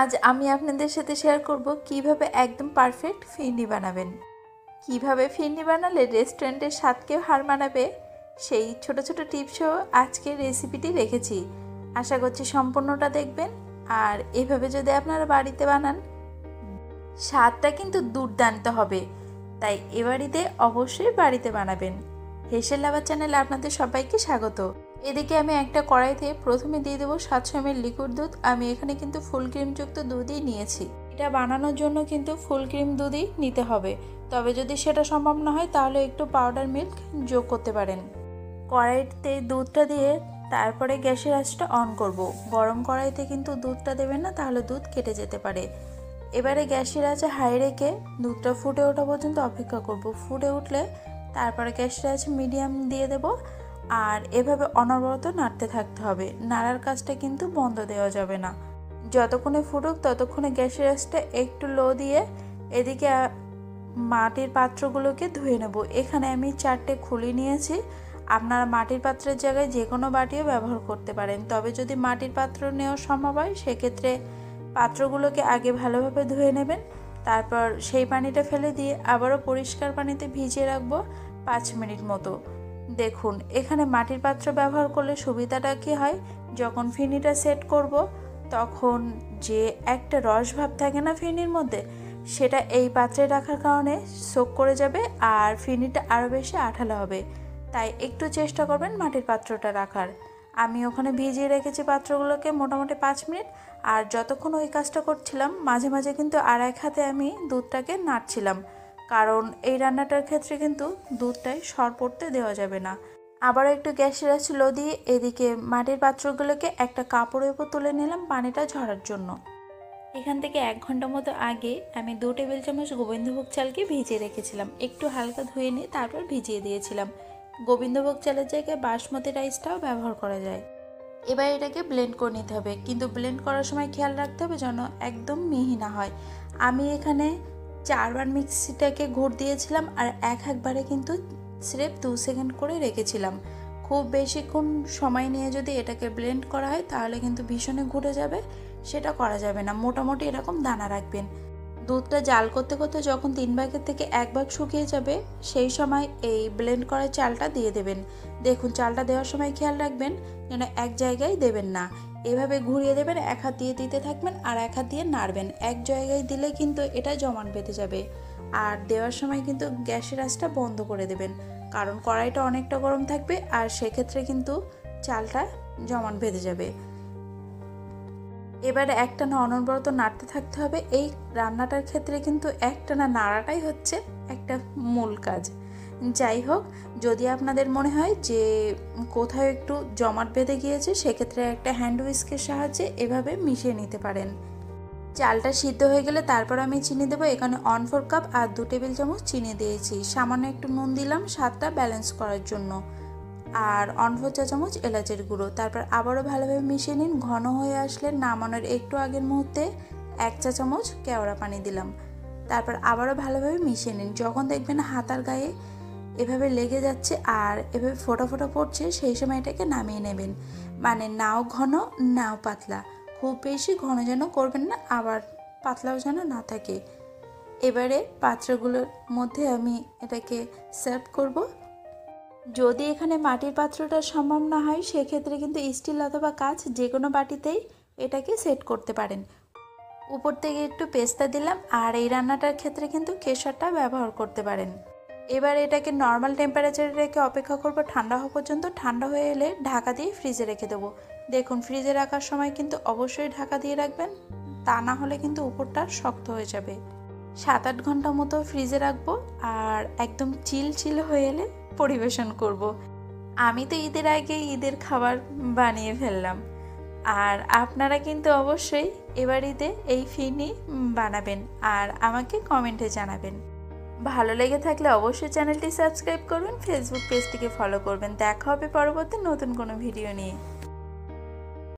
আজ আমি আপনাদের সাথে শেয়ার করব কিভাবে একদম পারফেক্ট ফিরনি বানাবেন। কিভাবে ফিরনি বানালে রেস্টুরেন্টের স্বাদকেও হার মানাবে, সেই ছোট ছোট টিপসও আজকের রেসিপিটি রেখেছি। আশা করছি সম্পূর্ণটা দেখবেন। আর এভাবে যদি আপনারা বাড়িতে বানান, স্বাদটা কিন্তু দুর্দান্ত হবে। তাই এ বাড়িতে অবশ্যই বাড়িতে বানাবেন। হেসেল লাভার চ্যানেলে আপনাদের সবাইকে স্বাগত। এদিকে আমি একটা কড়াইতে প্রথমে দিয়ে দেবো 700 ml লিকুইড দুধ। আমি এখানে কিন্তু ফুল ক্রিমযুক্ত দুধই নিয়েছি। এটা বানানোর জন্য কিন্তু ফুল ক্রিম দুধই নিতে হবে। তবে যদি সেটা সম্ভব না হয় তাহলে একটু পাউডার মিল্ক যোগ করতে পারেন। কড়াইতে দুধটা দিয়ে তারপরে গ্যাসের আঁচটা অন করব। গরম কড়াইতে কিন্তু দুধটা দেবেন না, তাহলে দুধ কেটে যেতে পারে। এবারে গ্যাসের আঁচে হাই রেখে দুধটা ফুটে ওঠা পর্যন্ত অপেক্ষা করব। ফুটে উঠলে তারপরে গ্যাসের আঁচে মিডিয়াম দিয়ে দেব। আর এভাবে অনবরত নাড়তে থাকতে হবে। নাড়ার কাজটা কিন্তু বন্ধ দেওয়া যাবে না। যতক্ষণে ফুটুক ততক্ষণে গ্যাসের আঁচটা একটু লো দিয়ে এদিকে মাটির পাত্রগুলোকে ধুয়ে নেব। এখানে আমি 4টে খুলি নিয়েছি। আপনারা মাটির পাত্রের জায়গায় যে কোনো বাটিও ব্যবহার করতে পারেন। তবে যদি মাটির পাত্র নেওয়া সম্ভব হয় সেক্ষেত্রে পাত্রগুলোকে আগে ভালোভাবে ধুয়ে নেবেন। তারপর সেই পানিটা ফেলে দিয়ে আবারও পরিষ্কার পানিতে ভিজিয়ে রাখবো 5 মিনিট মতো। দেখুন, এখানে মাটির পাত্র ব্যবহার করলে সুবিধাটা কী হয়, যখন ফিরনিটা সেট করব তখন যে একটা রস ভাব থাকে না ফিরনির মধ্যে, সেটা এই পাত্রে রাখার কারণে সোক করে যাবে আর ফিরনিটা আরও বেশি আঠালো হবে। তাই একটু চেষ্টা করবেন মাটির পাত্রটা রাখার। আমি ওখানে ভিজিয়ে রেখেছি পাত্রগুলোকে মোটামুটি 5 মিনিট। আর যতক্ষণ ওই কাজটা করছিলাম মাঝে মাঝে কিন্তু আর এক হাতে আমি দুধটাকে নাড়ছিলাম, কারণ এই রান্নাটার ক্ষেত্রে কিন্তু দুধটায় সর পড়তে দেওয়া যাবে না। আবারও একটু গ্যাসের আঁচ লো দিয়ে এদিকে মাটির পাত্রগুলোকে একটা কাপড়ের উপর তুলে নিলাম পানিটা ঝরার জন্য। এখান থেকে 1 ঘন্টা মতো আগে আমি 2 টেবিল চামচ গোবিন্দভোগ চালকে ভিজিয়ে রেখেছিলাম। একটু হালকা ধুয়ে নিয়ে তারপর ভিজিয়ে দিয়েছিলাম। গোবিন্দভোগ চালের জায়গায় বাসমতি রাইসটাও ব্যবহার করা যায়। এবার এটাকে ব্লেন্ড করে নিতে হবে, কিন্তু ব্লেন্ড করার সময় খেয়াল রাখতে হবে যেন একদম মিহি না হয়। আমি এখানে 4 বার মিক্সিটাকে ঘুর দিয়েছিলাম আর একবারে কিন্তু স্রেফ 2 সেকেন্ড করে রেখেছিলাম। খুব বেশিক্ষণ সময় নিয়ে যদি এটাকে ব্লেন্ড করা হয় তাহলে কিন্তু ভীষণই ঘুরে যাবে, সেটা করা যাবে না। মোটামুটি এরকম দানা রাখবেন। দুধটা জাল করতে করতে যখন 3 ভাগের থেকে 1 ভাগ শুকিয়ে যাবে সেই সময় এই ব্লেন্ড করা চালটা দিয়ে দেবেন। দেখুন, চালটা দেওয়ার সময় খেয়াল রাখবেন যেন এক জায়গায় দেবেন না, এভাবে ঘুরিয়ে দেবেন। এক হাত দিয়ে দিতে থাকবেন আর এক হাত দিয়ে নাড়বেন। এক জায়গায় দিলে কিন্তু এটা জমাট বেঁধে যাবে। আর দেওয়ার সময় কিন্তু গ্যাসের আঁচটা বন্ধ করে দেবেন, কারণ কড়াইটা অনেকটা গরম থাকবে আর সেক্ষেত্রে কিন্তু চালটা জমাট বেঁধে যাবে। এবারে একটানা অনবরত নাড়তে থাকতে হবে। এই রান্নাটার ক্ষেত্রে কিন্তু একটানা নাড়াটাই হচ্ছে একটা মূল কাজ। যাই হোক, যদি আপনাদের মনে হয় যে কোথাও একটু জমাট বেঁধে গিয়েছে সেক্ষেত্রে একটা হ্যান্ড হুইস্কের সাহায্যে এভাবে মিশিয়ে নিতে পারেন। চালটা সিদ্ধ হয়ে গেলে তারপর আমি চিনি দেবো। এখানে 1/4 কাপ আর 2 টেবিল চামচ চিনি দিয়েছি। সামান্য একটু নুন দিলাম স্বাদটা ব্যালেন্স করার জন্য, আর 1/4 চা চামচ এলাচের গুঁড়ো। তারপর আবারও ভালোভাবে মিশিয়ে নিন। ঘন হয়ে আসলে নামানোর একটু আগের মুহূর্তে 1 চা চামচ কেওড়া পানি দিলাম। তারপর আবারও ভালোভাবে মিশিয়ে নিন। যখন দেখবেন হাতার গায়ে এভাবে লেগে যাচ্ছে আর এভাবে ফোঁটা ফোঁটা পড়ছে, সেই সময় এটাকে নামিয়ে নেবেন। মানে নাও ঘন নাও পাতলা, খুব বেশি ঘন যেন করবেন না, আবার পাতলাও যেন না থাকে। এবারে পাত্রগুলোর মধ্যে আমি এটাকে সার্ভ করব। যদি এখানে মাটির পাত্রটা সম্ভব না হয় সেক্ষেত্রে কিন্তু স্টিল অথবা কাঁচ যে কোনো বাটিতেই এটাকে সেট করতে পারেন। উপর থেকে একটু পেস্তা দিলাম। আর এই রান্নাটার ক্ষেত্রে কিন্তু কেশরটা ব্যবহার করতে পারেন। এবার এটাকে নর্মাল টেম্পারেচারে রেখে অপেক্ষা করব ঠান্ডা হওয়া পর্যন্ত। ঠান্ডা হয়ে এলে ঢাকা দিয়ে ফ্রিজে রেখে দেবো। দেখুন, ফ্রিজে রাখার সময় কিন্তু অবশ্যই ঢাকা দিয়ে রাখবেন, তা না হলে কিন্তু উপরটা শক্ত হয়ে যাবে। 7-8 ঘন্টা মতো ফ্রিজে রাখবো আর একদম চিল হয়ে এলে পরিবেশন করব। আমি তো ঈদের আগে ঈদের খাবার বানিয়ে ফেললাম। আর আপনারা কিন্তু অবশ্যই এবার ঈদে এই ফিরনি বানাবেন আর আমাকে কমেন্টে জানাবেন। ভালো লেগে থাকলে অবশ্যই চ্যানেলটি সাবস্ক্রাইব করবেন, ফেসবুক পেজটিকে ফলো করবেন। দেখা হবে পরবর্তী নতুন কোনো ভিডিও নিয়ে।